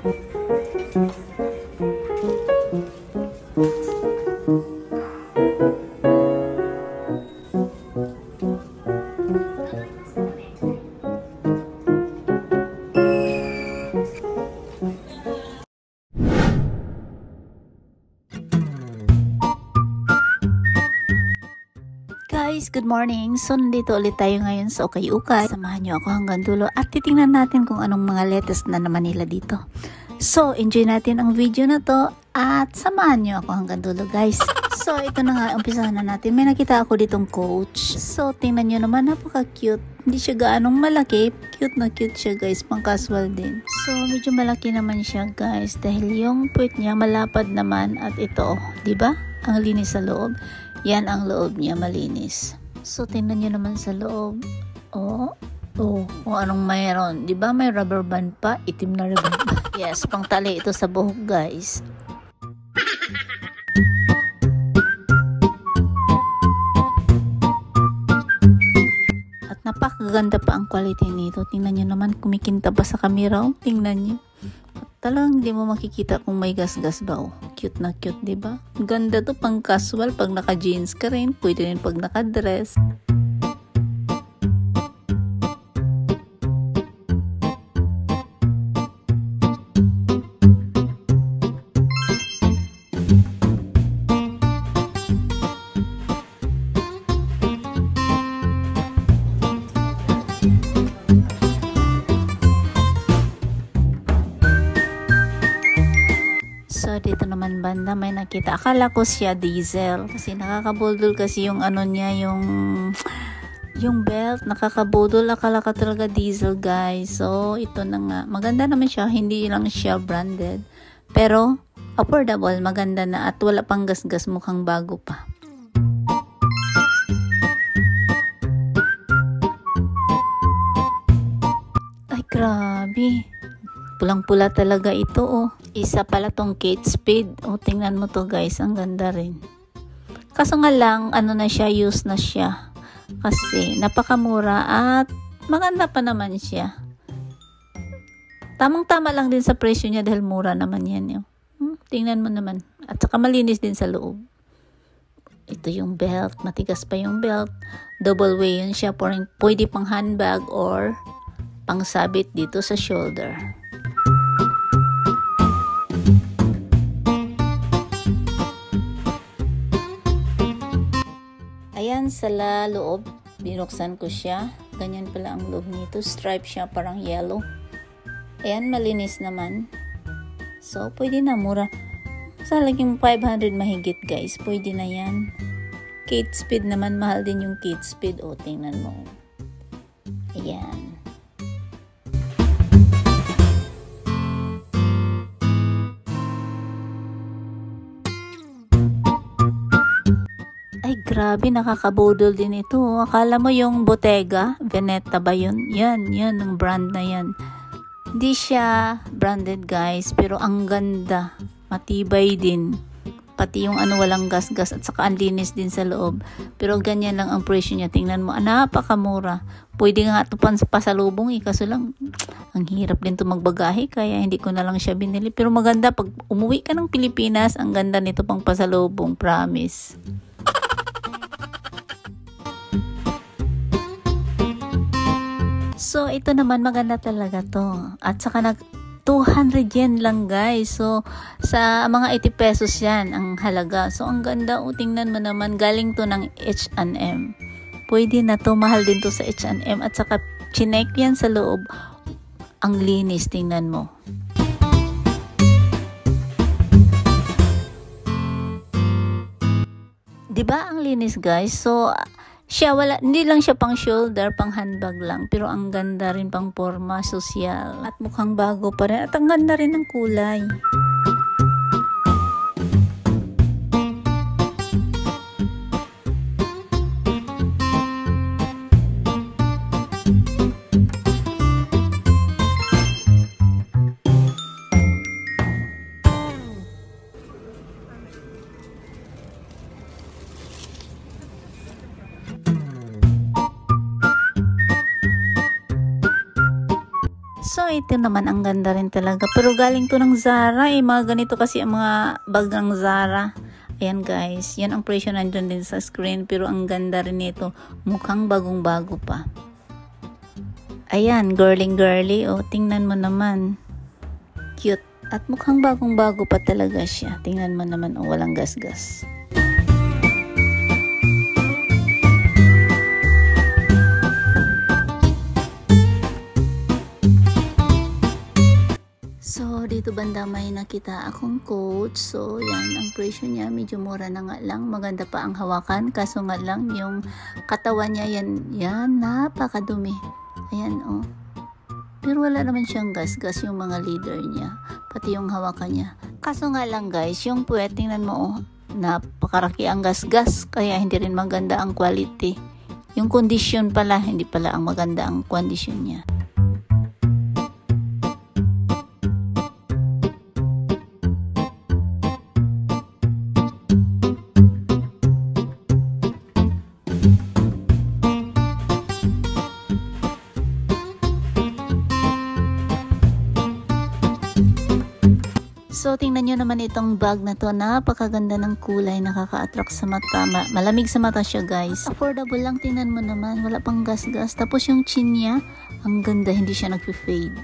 Guys, good morning. So, nandito ulit tayo ngayon sa Ukay-Ukay. Samahan nyo ako hanggang dulo at titingnan natin kung anong mga latest na naman nila dito. So, enjoy natin ang video na to at samahan nyo ako hanggang dulo, guys. So, ito na nga, umpisahan na natin. May nakita ako ditong coach. So, tingnan nyo naman, napaka-cute. Hindi siya gaanong malaki. Cute na cute siya, guys. Pang-casual din. So, medyo malaki naman siya, guys. Dahil yung puwet niya malapad naman at ito, diba? Ang linis sa loob. Yan ang loob niya, malinis. So, tingnan nyo naman sa loob. Oh, kung anong mayroon. Diba may rubber band pa? Itim na rubber band. Yes, pang tali ito sa buhok, guys. At napakaganda pa ang quality nito. Tingnan nyo naman, kumikinta pa sa camera. Oh, tingnan nyo. Talagang hindi mo makikita kung may gas-gas ba. Oh. Cute na cute, diba? Ganda to pang casual. Pag naka-jeans ka rin, pwede rin pag naka-dress. So, dito naman banda may nakita. Akala ko siya diesel. Kasi nakakabudol kasi yung ano niya, yung belt. Nakakabudol. Akala ka talaga diesel, guys. So, ito na nga. Maganda naman siya. Hindi lang siya branded. Pero, affordable. Maganda na. At wala pang gas-gas. Mukhang bago pa. Ay, grabe. Pulang-pula talaga ito, oh. Isa pala tong Kate Spade. Oh, tingnan mo to, guys. Ang ganda rin. Kaso nga lang, ano na siya, use na siya. Kasi, napakamura at maganda pa naman siya. Tamang-tama lang din sa presyo niya dahil mura naman yan. Tingnan mo naman. At saka malinis din sa loob. Ito yung belt. Matigas pa yung belt. Double way yun siya. Pwede pang handbag or pang sabit dito sa shoulder. Ayan, sa loob, binuksan ko siya. Ganyan pala ang loob nito. Stripe siya, parang yellow. Ayan, malinis naman. So, pwede na, mura. Sa laging 500 mahigit, guys. Pwede na yan. Kate Spade naman, mahal din yung Kate Spade. O, tingnan mo. Ayan. Ay, grabe, nakakabudol din ito. Akala mo yung Bottega, Veneta ba yun? Yan, ang brand na yan. Hindi siya branded, guys, pero ang ganda. Matibay din. Pati yung ano, walang gas-gas at saka ang linis din sa loob. Pero ganyan lang ang presyo niya. Tingnan mo, napakamura. Pwede nga ito pasalubong, kaso lang, ang hirap din ito magbagahe, kaya hindi ko na lang siya binili. Pero maganda, pag umuwi ka ng Pilipinas, ang ganda nito pang pasalubong, promise. So, ito naman maganda talaga to. At saka 200 yen lang, guys. So, sa mga 80 pesos yan ang halaga. So, ang ganda. O, tingnan mo naman. Galing to ng H&M. Pwede na to. Mahal din to sa H&M. At saka, chinek yan sa loob. Ang linis. Tingnan mo. Diba ang linis, guys? So, siya hindi lang siya pang shoulder, pang handbag lang, pero ang ganda rin pang forma, sosyal at mukhang bago pa rin at ang ganda rin ng kulay. So, So, ito naman ang ganda rin talaga. Pero galing to ng Zara. Mga ganito kasi ang mga bag ng Zara. Ayan guys. Yan ang presyo nandun din sa screen. Pero ang ganda rin nito. Mukhang bagong-bago pa. Ayan, girly. O, tingnan mo naman. Cute. At mukhang bagong-bago pa talaga siya. Tingnan mo naman. O, walang gas-gas. So, dito banda may nakita akong coach. So, yan, ang presyo niya, medyo mura na nga lang. Maganda pa ang hawakan. Kaso nga lang, yung katawan niya, yan, napakadumi. Ayan, oh. Pero wala naman siyang gas-gas yung mga leader niya. Pati yung hawakan niya. Kaso nga lang, guys, yung puwet, tingnan mo, oh. Napakaraki ang gas-gas. Kaya hindi rin maganda ang quality. Yung condition pala, hindi pala ang maganda ang condition niya. So, tingnan nyo naman itong bag na to. Napakaganda ng kulay. Nakaka-attract sa mata. Malamig sa mata siya, guys. Affordable lang. Tingnan mo naman. Wala pang gas-gas. Tapos yung chin niya, ang ganda. Hindi siya nag-fade.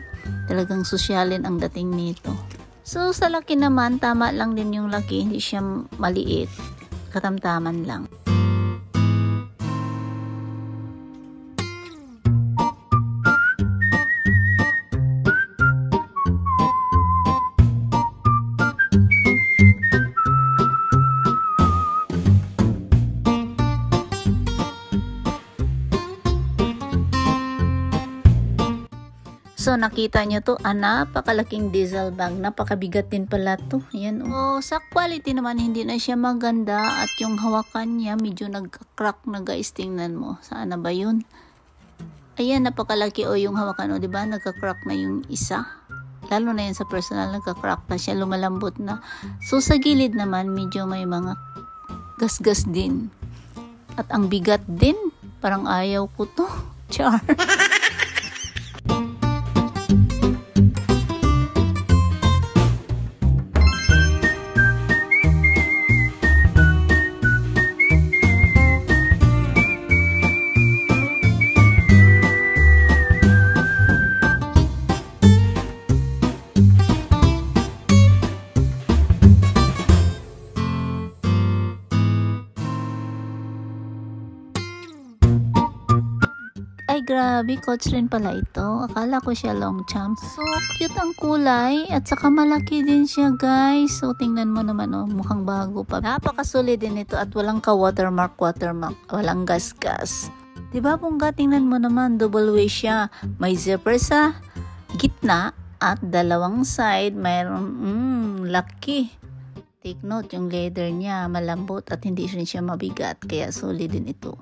Talagang sosyalin ang dating nito. So, sa laki naman, tama lang din yung laki. Hindi siya maliit. Katamtaman lang. So, nakita nyo to, napakalaking diesel bag. Napakabigat din pala to. Ayan, oh. Sa quality naman, hindi na siya maganda. At yung hawakan niya, medyo nagka-crack na, guys. Tingnan mo. Saan na ba yun? Ayan, napakalaki. O, yung hawakan, o, diba? Nagka-crack na yung isa. Lalo na yan sa personal, nagka-crack na siya. Lumalambot na. So, sa gilid naman, medyo may mga gas-gas din. At ang bigat din. Parang ayaw ko to. Char. Ay, grabe, coach rin pala ito. Akala ko siya long champ. So, cute ang kulay. At saka malaki din siya, guys. So, tingnan mo naman, oh, mukhang bago pa. Napakasolid din ito at walang ka-watermark. Walang gas-gas. Diba, Pungga? Tingnan mo naman, double waist siya. May zipper sa gitna at dalawang side. Mayroon, laki. Take note, yung leather niya malambot at hindi rin siya mabigat. Kaya solid din ito.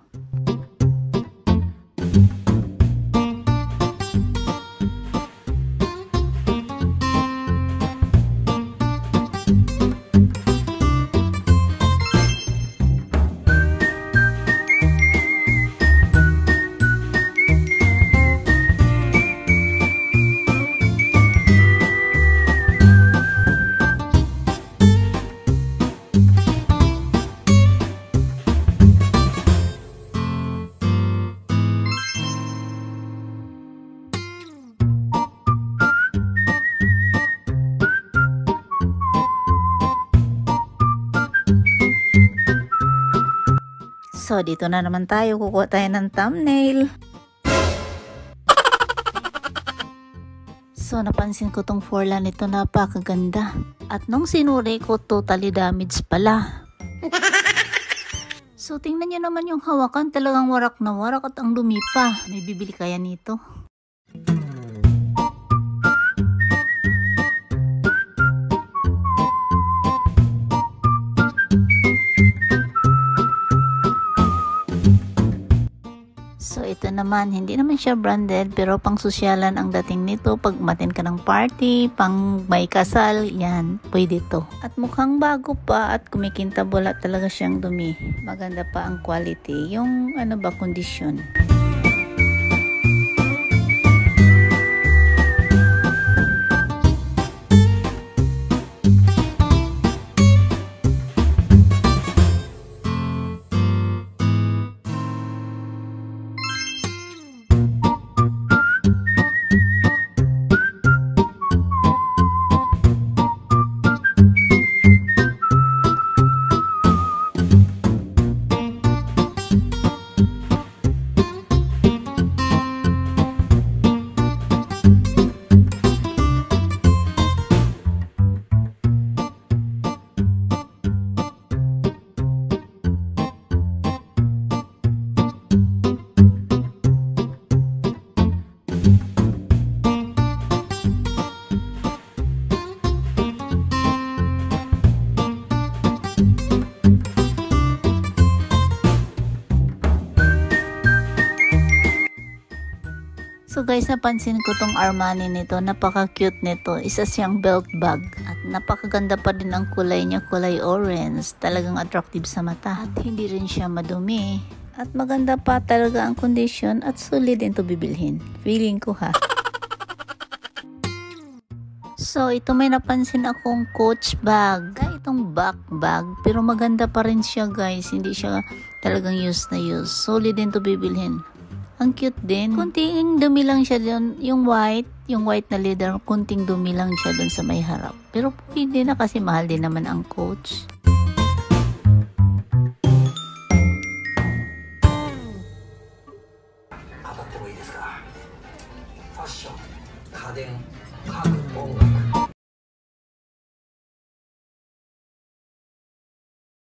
So, dito na naman tayo. Kukuha tayo ng thumbnail. So, napansin ko tong forlan nito, napakaganda. At nung sinuri ko, totally damaged pala. So, tingnan nyo naman yung hawakan. Talagang warak na warak at ang dumi pa. May bibili kaya nito? So, ito naman, hindi naman siya branded, pero pang sosyalan ang dating nito. Pag umattend ka ng party, pang may kasal, yan, pwede to. At mukhang bago pa at kumikintabol at talaga siyang dumi. Maganda pa ang quality. Yung, kondisyon. guys, napansin ko tong Armani nito. Napaka-cute nito. Isa siyang belt bag. At napakaganda pa din ang kulay niya. Kulay orange. Talagang attractive sa mata. At hindi rin siya madumi. At maganda pa talaga ang condition. At solid din to bibilhin. Feeling ko ha. So, ito may napansin akong Coach bag. Itong back bag. Pero maganda pa rin siya guys. Hindi siya talagang used na used. Solid din to bibilhin. Ang cute din. Kunting dumi lang siya doon. Yung white na leather, kunting dumi lang siya doon sa may harap. Pero pwede na kasi mahal din naman ang Coach. 語ってもいいですか。ファッション、家電、家具、音楽。